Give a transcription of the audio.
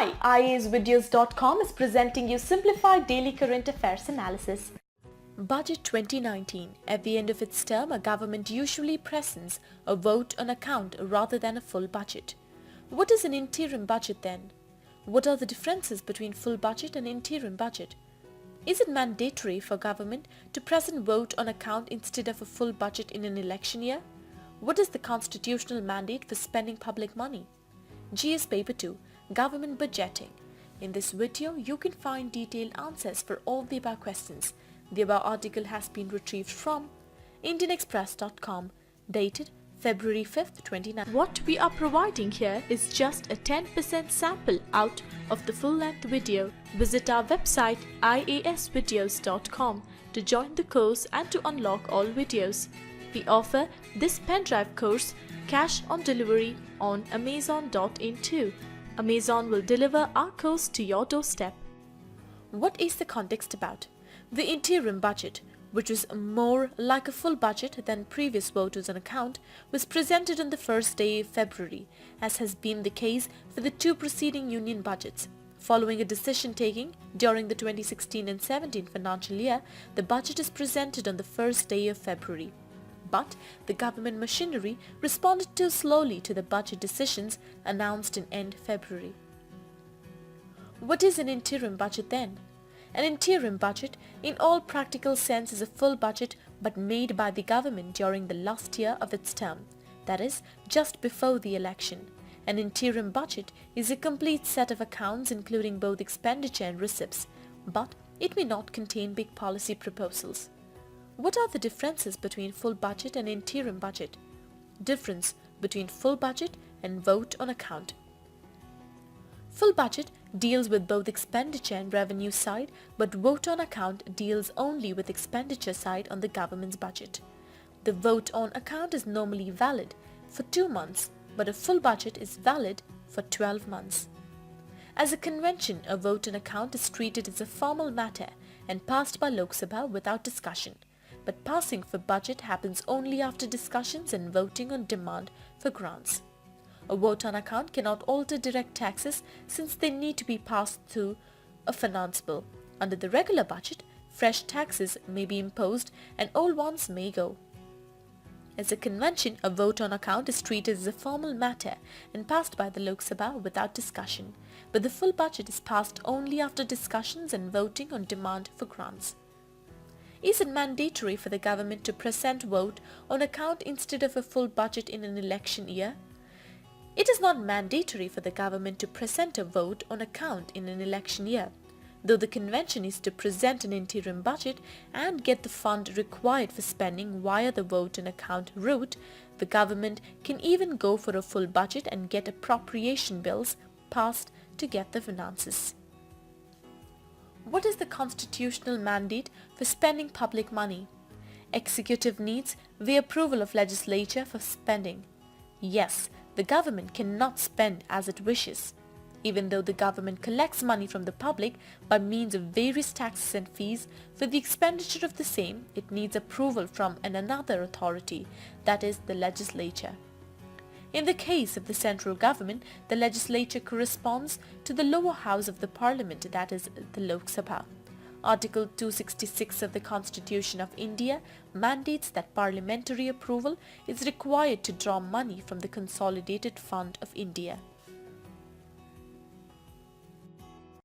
Hi, IASvideos.com is presenting you simplified daily current affairs analysis. Budget 2019. At the end of its term, a government usually presents a vote on account rather than a full budget. What is an interim budget then? What are the differences between full budget and interim budget? Is it mandatory for government to present vote on account instead of a full budget in an election year? What is the constitutional mandate for spending public money? GS Paper 2, Government Budgeting. In this video, you can find detailed answers for all the above questions. The above article has been retrieved from indianexpress.com, dated February 5th, 2019. What we are providing here is just a 10% sample out of the full-length video. Visit our website iasvideos.com to join the course and to unlock all videos. We offer this pen drive course cash on delivery on Amazon.in too. Amazon will deliver our course to your doorstep. What is the context about? The interim budget, which was more like a full budget than previous voters on account, was presented on the first day of February, as has been the case for the two preceding union budgets. Following a decision-taking during the 2016 and 17 financial year, the budget is presented on the first day of February. But the government machinery responded too slowly to the budget decisions announced in end February. What is an interim budget then? An interim budget, in all practical sense, is a full budget but made by the government during the last year of its term, that is, just before the election. An interim budget is a complete set of accounts including both expenditure and receipts, but it may not contain big policy proposals. What are the differences between full budget and interim budget? Difference between full budget and vote on account. Full budget deals with both expenditure and revenue side, but vote on account deals only with expenditure side on the government's budget. The vote on account is normally valid for 2 months, but a full budget is valid for 12 months. As a convention, a vote on account is treated as a formal matter and passed by Lok Sabha without discussion. But passing for budget happens only after discussions and voting on demand for grants. A vote on account cannot alter direct taxes since they need to be passed through a finance bill. Under the regular budget, fresh taxes may be imposed and old ones may go. As a convention, a vote on account is treated as a formal matter and passed by the Lok Sabha without discussion, but the full budget is passed only after discussions and voting on demand for grants. Is it mandatory for the government to present vote on account instead of a full budget in an election year? It is not mandatory for the government to present a vote on account in an election year. Though the convention is to present an interim budget and get the fund required for spending via the vote on account route, the government can even go for a full budget and get appropriation bills passed to get the finances. What is the constitutional mandate for spending public money? Executive needs the approval of legislature for spending. Yes, the government cannot spend as it wishes. Even though the government collects money from the public by means of various taxes and fees, for the expenditure of the same, it needs approval from another authority, that is, the legislature. In the case of the central government, the legislature corresponds to the lower house of the parliament, that is, the Lok Sabha. Article 266 of the Constitution of India mandates that parliamentary approval is required to draw money from the Consolidated Fund of India.